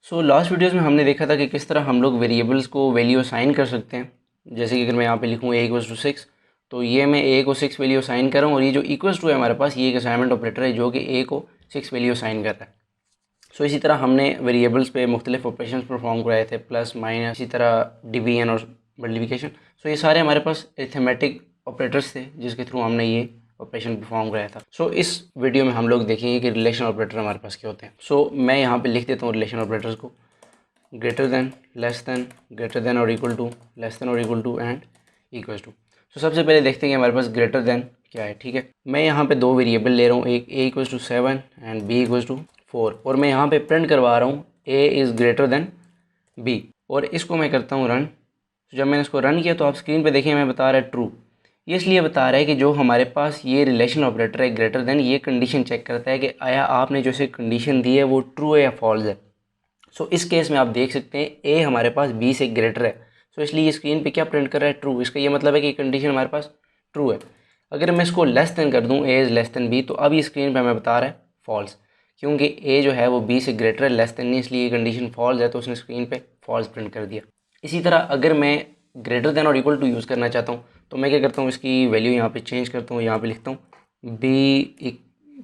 So last videos में हमने देखा था कि किस तरह हम लोग वेरिएबल्स को वैल्यू असाइन कर सकते हैं। जैसे कि अगर मैं यहाँ पे लिखूँ a = 6, तो ये मैं a को 6 वैल्यू असाइन कर रहा हूँ और ये जो इक्वल्स टू है हमारे पास, ये एक असाइनमेंट ऑपरेटर है जो कि a को 6 वैल्यू असाइन कर रहा है। सो इसी तरह हमने वेरिएबल्स पे मुख्तलिफ ऑपरेशंस परफॉर्म कराए थे, प्लस माइनस, इसी तरह डिवीजन और मल्टीप्लिकेशन। सो ये सारे हमारे पास अरिथमेटिक ऑपरेटर्स थे जिसके थ्रू हमने ये ऑपरेशन परफॉर्म कराया था। सो इस वीडियो में हम लोग देखेंगे कि रिलेशन ऑपरेटर हमारे पास क्या होते हैं। सो मैं यहाँ पे लिख देता हूँ रिलेशन ऑपरेटर्स को: greater than, less than, greater than और इक्वल टू, लेस देन और equal to, and equal to. So सबसे पहले देखते हैं कि हमारे पास ग्रेटर देन क्या है। ठीक है, मैं यहाँ पे दो वेरिएबल ले रहा हूँ, एक a = 7 एंड b = 4, और मैं यहाँ पे प्रिंट करवा रहा हूँ a is greater than b, और इसको मैं करता हूँ रन। तो जब मैंने इसको रन किया तो आप स्क्रीन पे देखिए मैं बता रहा है ट्रू। ये इसलिए बता रहा है कि जो हमारे पास ये रिलेशन ऑपरेटर है ग्रेटर देन, ये कंडीशन चेक करता है कि आया आपने जो इसे कंडीशन दी है वो ट्रू है या फॉल्स है। सो इस केस में आप देख सकते हैं a हमारे पास b से ग्रेटर है। सो इसलिए ये स्क्रीन पे क्या प्रिंट कर रहा है? ट्रू। इसका ये मतलब है कि कंडीशन हमारे पास ट्रू है। अगर मैं इसको लेस देन कर दूं, a is less than b, तो अब ये स्क्रीन पे हमें बता रहा है फॉल्स, क्योंकि a जो है वो b से ग्रेटर है, लेस देन नहीं, इसलिए ये कंडीशन फॉल्स है, तो उसने स्क्रीन पे फॉल्स प्रिंट कर दिया। इसी तरह अगर मैं ग्रेटर देन और इक्वल टू यूज़ करना चाहता हूँ तो मैं क्या करता हूँ, इसकी वैल्यू यहाँ पे चेंज करता हूँ, यहाँ पे लिखता हूँ b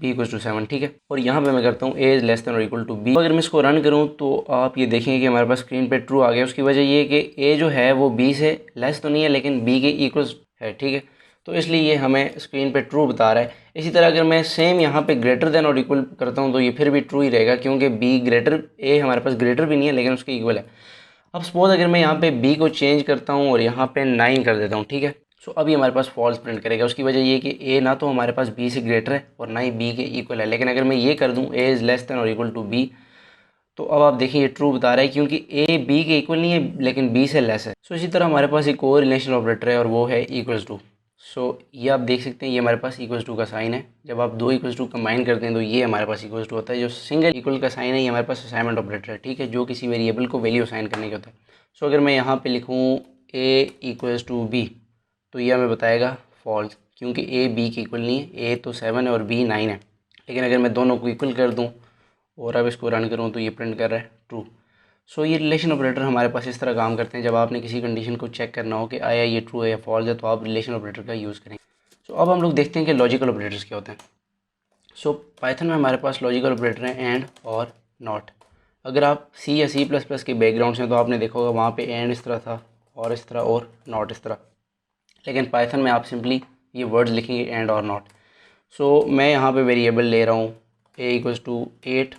= 7, ठीक है, और यहाँ पे मैं करता हूँ a इज़ लेस देन और इक्वल टू b। अगर मैं इसको रन करूँ तो आप ये देखेंगे कि हमारे पास स्क्रीन पे ट्रू आ गया। उसकी वजह ये है कि a जो है वो b से लेस तो नहीं है लेकिन b के इक्वल्स है, ठीक है, तो इसलिए ये हमें स्क्रीन पे ट्रू बता रहा है। इसी तरह अगर मैं सेम यहाँ पे ग्रेटर देन और इक्वल करता हूँ तो ये फिर भी ट्रू ही रहेगा, क्योंकि b ग्रेटर, a हमारे पास ग्रेटर भी नहीं है लेकिन उसके इक्वल है। अब सपोज अगर मैं यहाँ पे b को चेंज करता हूँ और यहाँ पे 9 कर देता हूँ, ठीक है, सो अभी हमारे पास फॉल्स प्रिंट करेगा। उसकी वजह ये कि a ना तो हमारे पास b से ग्रेटर है और ना ही b के इक्वल है। लेकिन अगर मैं ये कर दूँ a इज़ लेस देन और इक्वल टू b, तो अब आप देखिए ये ट्रू बता रहा है, क्योंकि a b के इक्वल नहीं है लेकिन b से लेस है। सो इसी तरह हमारे पास एक और रिलेशन ऑपरेटर है और वो है इक्वल्स टू। सो ये आप देख सकते हैं, ये हमारे पास इक्वल्स टू का साइन है। जब आप दो इक्वल्स टू कंबाइन करते हैं तो ये हमारे पास इक्वल्स टू होता है। जो सिंगल इक्वल का साइन है ये हमारे पास असाइनमेंट ऑपरेटर है, ठीक है, जो किसी वेरिएबल को वैल्यू असाइन करने के होता है। सो अगर मैं यहाँ पे लिखूँ a = b, तो ये हमें बताएगा फॉल्स, क्योंकि a b के इक्वल नहीं है, a तो 7 है और b 9 है। लेकिन अगर मैं दोनों को इक्वल कर दूँ और अब इसको रन करूँ तो ये प्रिंट कर रहा है ट्रू। सो ये रिलेशन ऑपरेटर हमारे पास इस तरह काम करते हैं। जब आपने किसी कंडीशन को चेक करना हो कि आया ये ट्रू है या फॉल्स है, तो आप रिलेशन ऑपरेटर का यूज़ करेंगे। सो अब हम लोग देखते हैं कि लॉजिकल ऑपरेटर्स क्या होते हैं। सो पाइथन में हमारे पास लॉजिकल ऑपरेटर हैं एंड और नॉट। अगर आप सी या C++ के बैकग्राउंड से, तो आपने देखा होगा वहाँ पे एंड इस तरह था और इस तरह और नॉट इस तरह। लेकिन पाइथन में आप सिंपली ये वर्ड्स लिखेंगे एंड और नॉट। सो मैं यहाँ पे वेरिएबल ले रहा हूँ a = 8,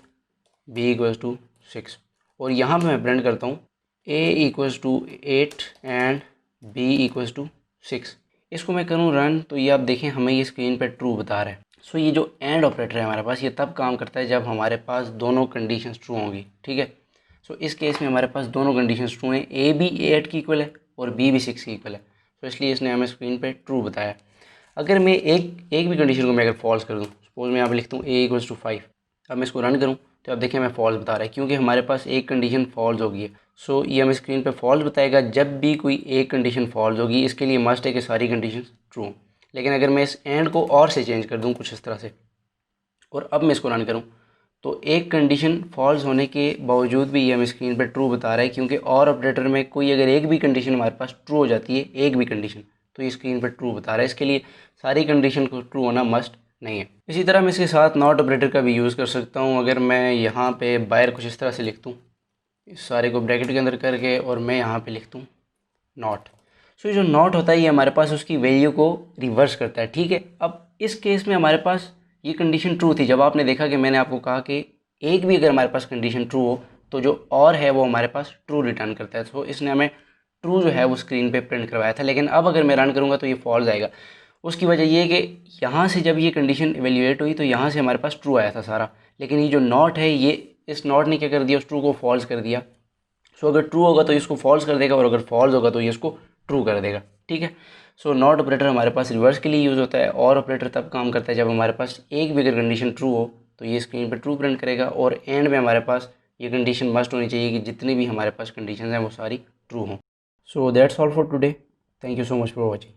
b = 6, और यहाँ पे मैं प्रिंट करता हूँ a = 8 एंड b = 6। इसको मैं करूँ रन तो ये आप देखें हमें ये स्क्रीन पे ट्रू बता रहा है। सो ये जो एंड ऑपरेटर है हमारे पास, ये तब काम करता है जब हमारे पास दोनों कंडीशंस ट्रू होंगी, ठीक है। सो इस केस में हमारे पास दोनों कंडीशंस ट्रू हैं, a भी 8 की इक्वल है और b भी 6 की इक्वल है, तो इसलिए इसने हमें स्क्रीन पे ट्रू बताया। अगर मैं एक भी कंडीशन को मैं अगर फॉल्स कर दूँ, सपोज मैं यहाँ पे लिखता हूँ a = 5, अब मैं इसको रन करूँ तो अब देखिए हमें फॉल्स बता रहा है, क्योंकि हमारे पास एक कंडीशन फॉल्स होगी है। सो ये हमें स्क्रीन पे फॉल्स बताएगा। जब भी कोई एक कंडीशन फॉल्स होगी, इसके लिए मस्ट है कि सारी कंडीशन ट्रू। लेकिन अगर मैं इस एंड को और से चेंज कर दूँ कुछ इस तरह से और अब मैं इसको रन करूँ, तो एक कंडीशन फॉल्स होने के बावजूद भी ये हमें स्क्रीन पर ट्रू बता रहा है, क्योंकि और ऑपरेटर में कोई अगर एक भी कंडीशन हमारे पास ट्रू हो जाती है, एक भी कंडीशन, तो ये स्क्रीन पर ट्रू बता रहा है। इसके लिए सारी कंडीशन को ट्रू होना मस्ट नहीं है। इसी तरह मैं इसके साथ नॉट ऑपरेटर का भी यूज़ कर सकता हूँ। अगर मैं यहाँ पे बाहर कुछ इस तरह से लिख दूँ, इस सारे को ब्रैकेट के अंदर करके, और मैं यहाँ पे लिख दूँ नॉट। सो ये जो नॉट होता है ये हमारे पास उसकी वैल्यू को रिवर्स करता है, ठीक है। अब इस केस में हमारे पास ये कंडीशन ट्रू थी। जब आपने देखा कि मैंने आपको कहा कि एक भी अगर हमारे पास कंडीशन ट्रू हो तो जो और है वो हमारे पास ट्रू रिटर्न करता है। तो इसने हमें ट्रू जो है वो स्क्रीन पे प्रिंट करवाया था। लेकिन अब अगर मैं रन करूँगा तो ये फॉल्स आएगा। उसकी वजह ये है कि यहाँ से जब ये कंडीशन एवेल्यूएट हुई तो यहाँ से हमारे पास ट्रू आया था सारा, लेकिन ये जो नॉट है, ये इस नॉट ने क्या कर दिया, उस ट्रू को फॉल्स कर दिया। सो अगर ट्रू होगा तो इसको फॉल्स कर देगा और अगर फॉल्स होगा तो ये इसको ट्रू कर देगा, ठीक है। सो नॉट ऑपरेटर हमारे पास रिवर्स के लिए यूज़ होता है, और ऑपरेटर तब काम करता है जब हमारे पास एक भी अगर कंडीशन ट्रू हो तो ये स्क्रीन पर ट्रू प्रिंट करेगा, और एंड में हमारे पास ये कंडीशन मस्ट होनी चाहिए कि जितनी भी हमारे पास कंडीशन हैं वो सारी ट्रू हों। So that's all for today. Thank you so much for watching.